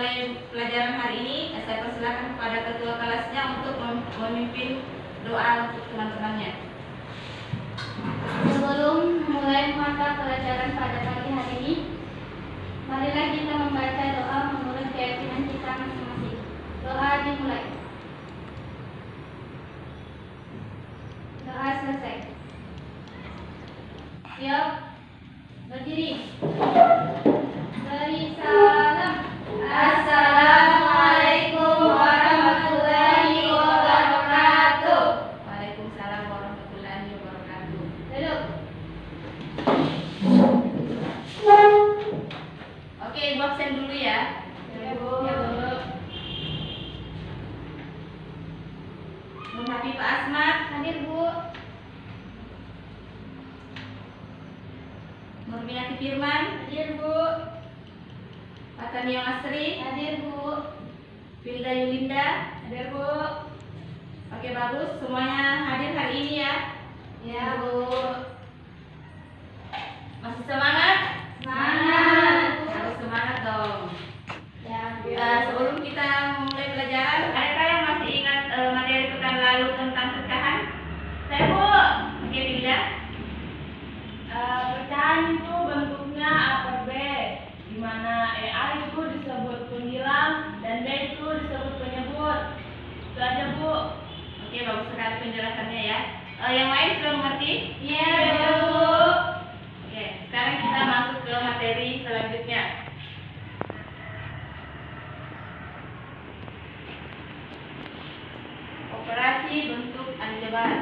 memulai pelajaran hari ini, saya persilakan kepada ketua kelasnya untuk memimpin doa untuk teman-temannya. Sebelum memulai mata pelajaran pada pagi hari ini, marilah kita membaca doa menurut keyakinan kita masing-masing. Doa dimulai. Doa selesai. Siap, berdiri. Beri salam. Assalamualaikum warahmatullahi wabarakatuh. Waalaikumsalam warahmatullahi wabarakatuh. Duduk. Oke, Ibu absen dulu ya. Ya, Bu. Nur Hafifah Asmat, Hadir, Bu. Nurminati Firman, Hadir, Bu. Fatania Masri, Hadir, Bu. Wilda Yulinda. Hadir, Bu. Oke, bagus, semuanya hadir hari ini ya. Ya, Bu. Masih semangat? Semangat. Harus semangat dong. Ya, Bu. Sebelum kita memulai pelajaran, adakah yang masih ingat materi pekan lalu tentang pecahan? Saya, Bu. Oke, Wilda. Pecahan itu bentuknya A per B, di mana A itu disebut penghilang dan B itu disebut penyebut. Itu aja, Bu. Oke, bagus sekali penjelasannya ya. Yang lain sudah mengerti? Iya, Bu. Oke, sekarang kita masuk ke materi selanjutnya. Operasi bentuk aljabar.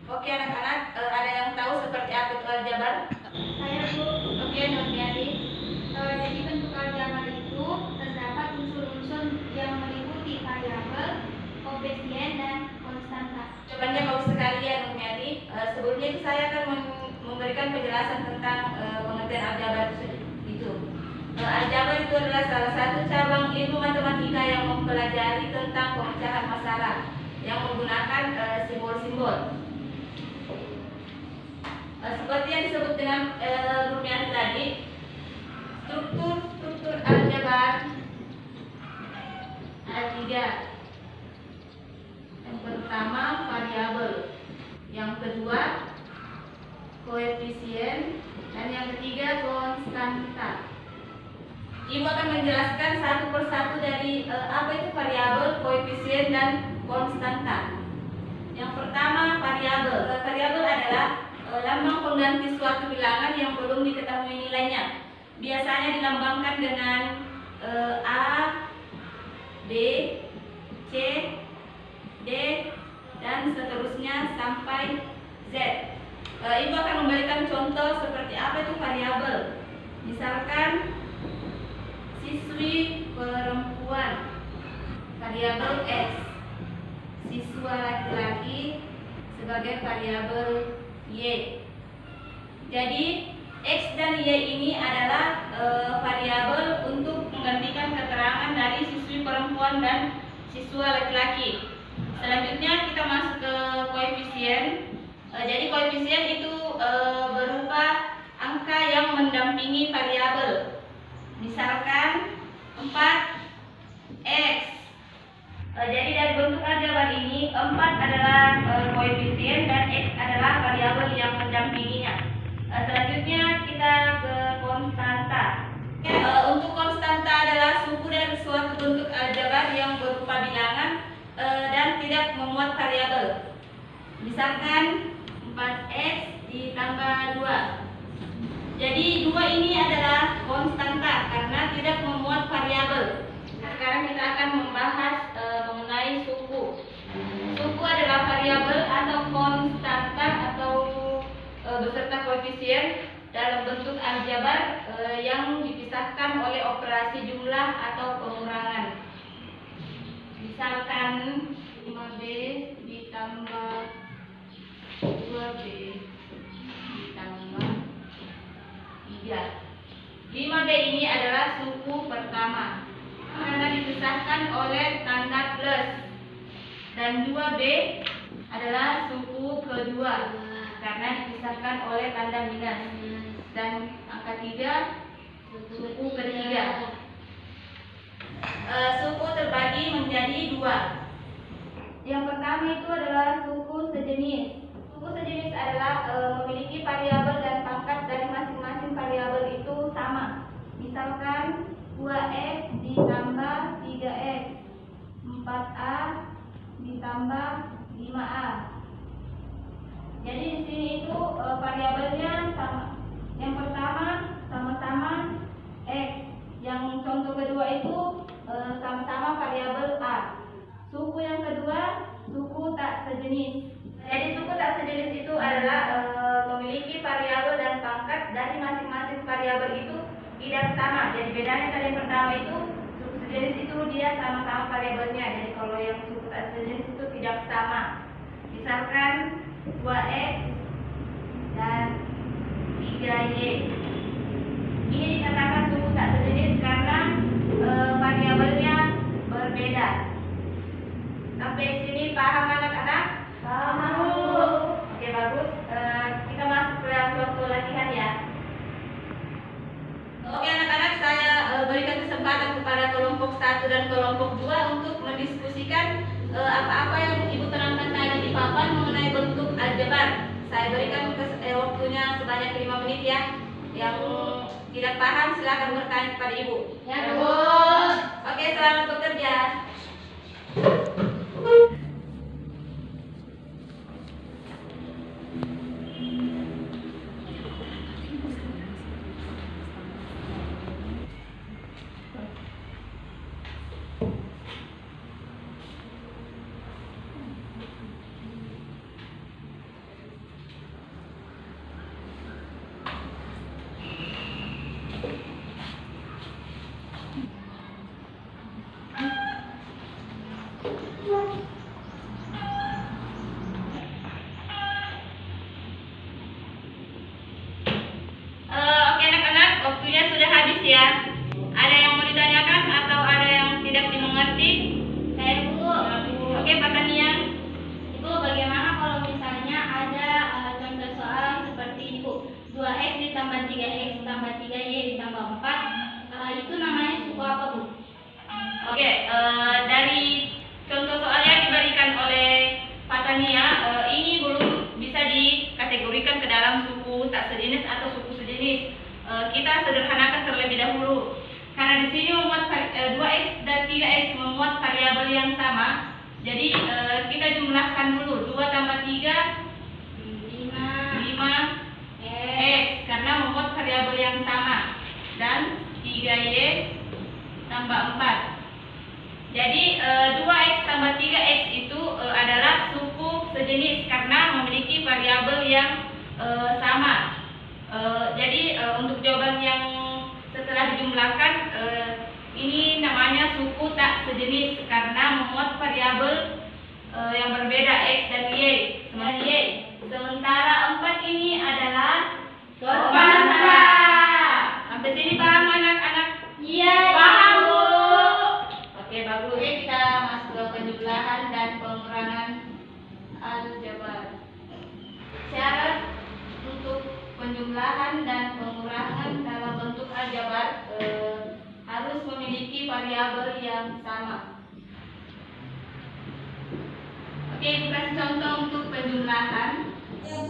Oke anak-anak, ada yang tahu seperti apa itu aljabar? Saya, Bu. Oke, Nurmiati. Jadi bentuk aljabar itu terdapat unsur-unsur yang meliputi variabel, koefisien, dan konstanta. Jawabannya bagus sekali ya Nurmiati. Sebelumnya itu saya akan memberikan penjelasan tentang pengertian aljabar itu. Aljabar itu adalah salah satu cabang ilmu matematika yang mempelajari tentang pemecahan masalah yang menggunakan simbol-simbol. Seperti yang disebut dengan Nurmiati tadi, struktur aljabar ada 3. Yang pertama variabel, yang kedua koefisien, dan yang ketiga konstanta. Ibu akan menjelaskan satu persatu dari apa itu variabel, koefisien, dan konstanta. Yang pertama variabel. Variabel adalah lambang pengganti suatu bilangan yang belum diketahui nilainya. Biasanya dilambangkan dengan A, B, C, D, dan seterusnya sampai Z. Ibu akan memberikan contoh seperti apa itu variabel. Misalkan siswi perempuan, variabel X. Siswa laki-laki sebagai variabel Y. Jadi X dan Y ini adalah variabel untuk menggantikan keterangan dari siswi perempuan dan siswa laki-laki. Selanjutnya kita masuk ke koefisien. Jadi koefisien itu berupa angka yang mendampingi variabel. Misalkan 4x. Jadi dari bentuk aljabar ini 4 adalah koefisien dan x adalah variabel yang mendampinginya. Selanjutnya kita ke konstanta. Untuk konstanta adalah suku dari suatu bentuk aljabar yang berupa bilangan dan tidak memuat variabel. Misalkan 4x ditambah 2. Jadi 2 ini adalah konstanta karena tidak memuat variabel. Sekarang kita akan membahas mengenai suku. Suku adalah variabel atau konstanta atau beserta koefisien dalam bentuk aljabar yang dipisahkan oleh operasi jumlah atau pengurangan. Misalkan 5b ditambah 2b ditambah 3. 5b ini adalah suku pertama karena dipisahkan oleh tanda plus, dan 2b adalah suku kedua karena dipisahkan oleh tanda minus, dan angka 3 suku ketiga. Suku terbagi menjadi dua. Yang pertama itu adalah suku sejenis. Suku sejenis adalah memiliki variabel dan pangkat dari masing-masing variabel itu sama. Misalkan 2x ditambah 3x, 4a ditambah 5a. Jadi di sini itu variabelnya sama. Yang pertama sama-sama x. Yang contoh kedua itu sama-sama variabel a. Suku yang kedua suku tak sejenis. Jadi suku tak sejenis itu adalah memiliki variabel dan pangkat dari masing-masing variabel itu tidak sama. Jadi bedanya tadi yang pertama itu suku sejenis itu dia sama-sama variabelnya. Jadi kalau yang suku tak sejenis itu tidak sama. Misalkan 2x dan 3y. Ini dikatakan suku tak sejenis karena variabelnya berbeda. Sampai sini paham anak-anak? Paham. Oke, bagus. Kita masuk ke suatu latihan ya. Oke anak-anak, saya berikan kesempatan kepada kelompok 1 dan kelompok 2 untuk mendiskusikan apa-apa yang Ibu terangkan tadi di papan mengenai bentuk aljabar. Saya berikan waktunya sebanyak 5 menit ya. Yang tidak paham silakan bertanya kepada Ibu. Ya, Bu. Oke, selamat bekerja. Oke anak-anak, waktunya sudah habis ya. Ada yang mau ditanyakan atau ada yang tidak dimengerti? Saya Bu. Oke, Pak Tania. Ibu, bagaimana kalau misalnya ada contoh soal seperti ini Bu, 2x ditambah 3x tambah 3y ditambah 4, itu namanya suku apa Bu? Oke, dari contoh soal yang diberikan oleh Pak Tania, ini belum bisa dikategorikan ke dalam suku tak sejenis atau suku sejenis. Kita sederhanakan terlebih dahulu. Karena di sini memuat 2x dan 3x memuat variabel yang sama. Jadi kita jumlahkan dulu 2 tambah 3 5 x karena memuat variabel yang sama, dan 3y tambah 4. Jadi 2x tambah 3x itu adalah suku sejenis karena memiliki variabel yang sama. Jadi untuk jawaban yang setelah dijumlahkan ini namanya suku tak sejenis karena memuat variabel yang berbeda x dan y. Sementara 4 ini adalah Konstanta. Sampai sini paham anak-anak? Iya. Paham Bu? Oke, bagus. Oke, kita masuk ke penjumlahan dan pengurangan aljabar. Syarat untuk penjumlahan dan pengurangan dalam bentuk aljabar harus memiliki variabel yang sama. Oke, kita kasih contoh untuk penjumlahan.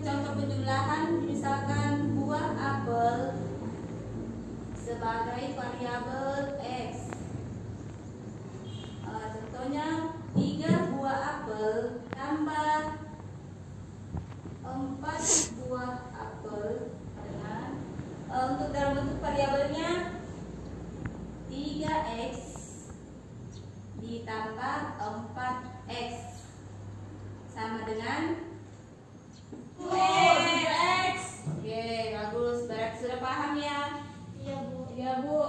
Contoh penjumlahan misalkan buah apel sebagai variabel x. Contohnya 3 buah apel tambah 4 buah apel dengan untuk dalam bentuk variabelnya 3x ditambah 4x sama dengan 2x. Oke, bagus. Berarti sudah paham ya? Iya Bu. Iya Bu.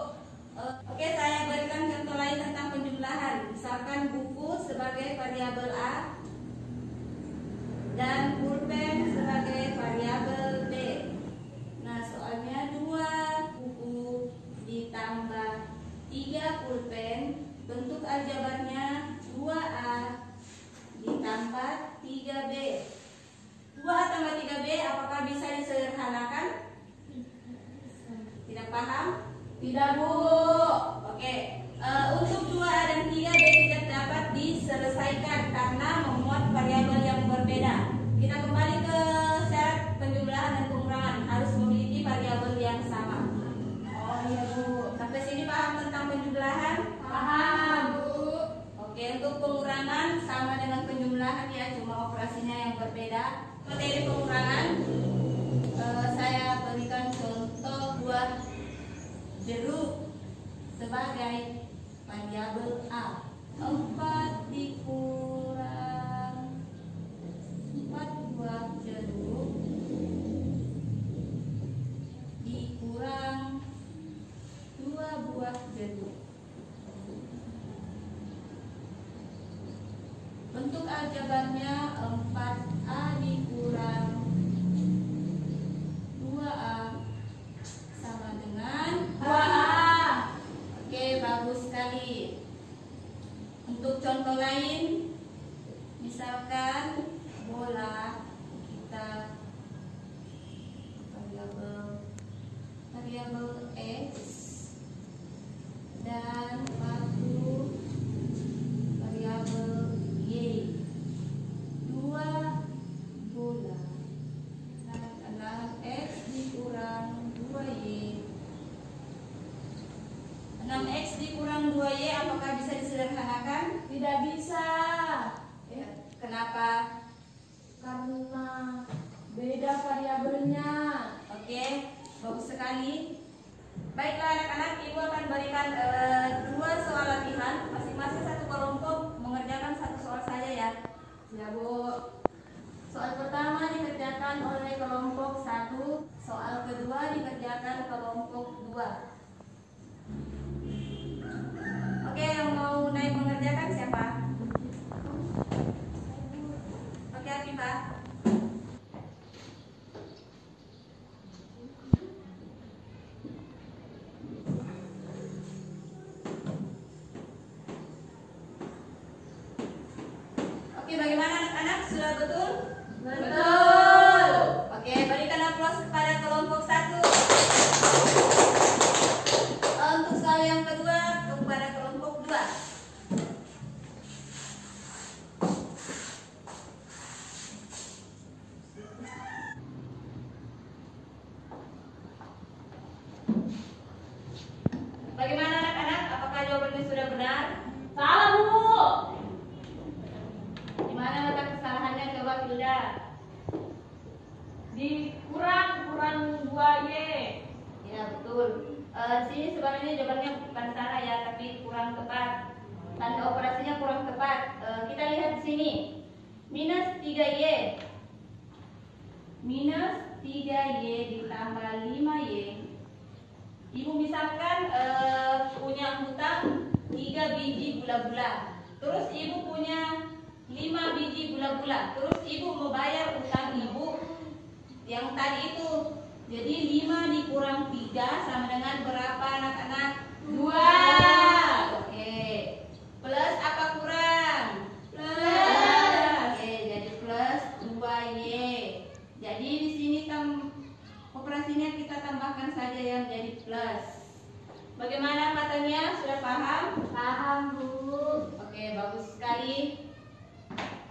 Oke, saya berikan contoh lain tentang penjumlahan. Misalkan buku sebagai variabel A dan pulpen sebagai variabel B. Nah, soalnya 2 buku ditambah 3 pulpen, bentuk aljabarnya 2A ditambah 3B. 2A tambah 3B apakah bisa disederhanakan? Tidak paham? Tidak Bu. Oke, untuk 2 berbeda. Materi pengurangan saya berikan contoh buah jeruk sebagai variabel A. 4 dikurang 4 buah jeruk dikurang 2 buah jeruk. Bentuk aljabarnya 4A dikurang 2A sama dengan 2A. Oke, bagus sekali. Untuk contoh lain, misalkan bola, kita variabel X dan satu variabel Y. 2 bola adalah X dikurang 2Y. 6X dikurang 2Y apakah bisa disederhanakan? Tidak bisa. Ya, kenapa? Karena beda variabelnya. Oke, bagus sekali. Baiklah anak-anak, ibu akan berikan 2 soal latihan, masing-masing satu kelompok mengerjakan 1 soal saja ya. Ya Bu. Soal pertama dikerjakan oleh kelompok 1, soal kedua dikerjakan kelompok 2. Oke, yang mau naik mengerjakan siapa? Oke, Afifah. Oke, bagaimana anak-anak? Sudah betul? Betul. Oke, berikan aplaus kepada kelompok 1. Untuk soal yang kedua kepada kelompok 2. Bagaimana anak-anak? Apakah jawabannya sudah benar? Salah, Bu. Di mana letak kesalahannya? Coba Hilda. Kurang 2Y. Ya, betul. Sini sebenarnya jawabannya bukan salah ya, tapi kurang tepat. Tanda operasinya kurang tepat. Kita lihat di sini. Minus 3Y. Minus 3Y ditambah 5Y. Ibu misalkan punya hutang 3 biji gula-gula. Terus ibu punya 5 biji gula-gula. Terus ibu mau bayar utang ibu yang tadi itu. Jadi 5 dikurang 3 sama dengan berapa anak-anak? 2. Oke. Plus apa kurang? Plus. Oke, jadi plus 2Y. Jadi di sini operasinya kita tambahkan saja yang jadi plus. Bagaimana katanya? Sudah paham? Paham, Bu. Oke, bagus sekali.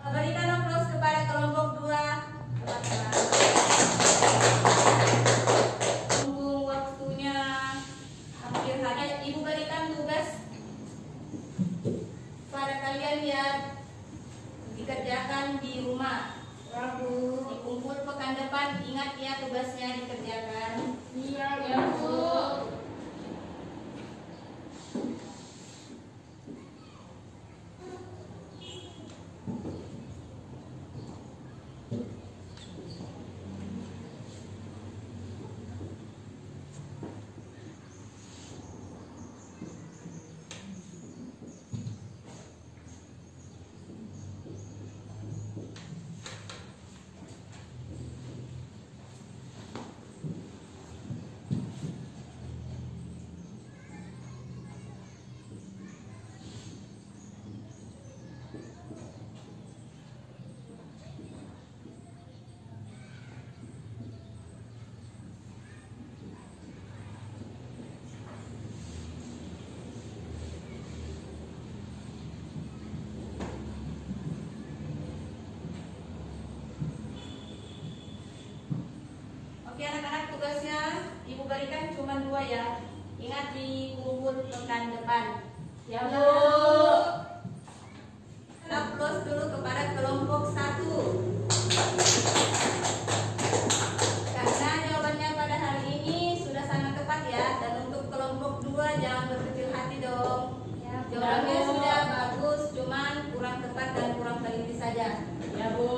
Berikan aplaus kepada kelompok 2. Tunggu waktunya hampir habis. Ibu berikan tugas pada kalian ya, dikerjakan di rumah. Dikumpul pekan depan, ingat ya tugasnya dikerjakan. Iya, ya, Bu. Oke anak-anak, tugasnya ibu berikan cuma 2 ya. Ingat dikumpul pekan depan. Ya, Bu. Aplaus dulu kepada kelompok 1. saja. Ya Bu.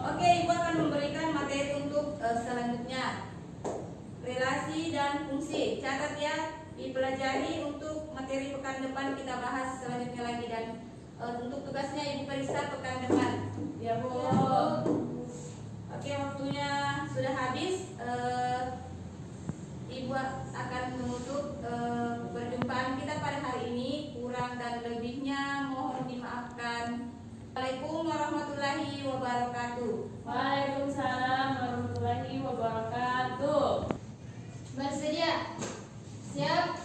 Oke, Ibu akan memberikan materi untuk selanjutnya. Relasi dan fungsi. Catat ya, dipelajari untuk materi pekan depan kita bahas selanjutnya lagi, dan untuk tugasnya Ibu periksa pekan depan. Ya Bu. Oke, waktunya sudah habis. Ibu akan menutup perjumpaan kita pada hari ini. Kurang dan lebihnya mohon dimaafkan. Assalamualaikum warahmatullahi wabarakatuh. Waalaikumsalam warahmatullahi wabarakatuh. Bersedia? Siap?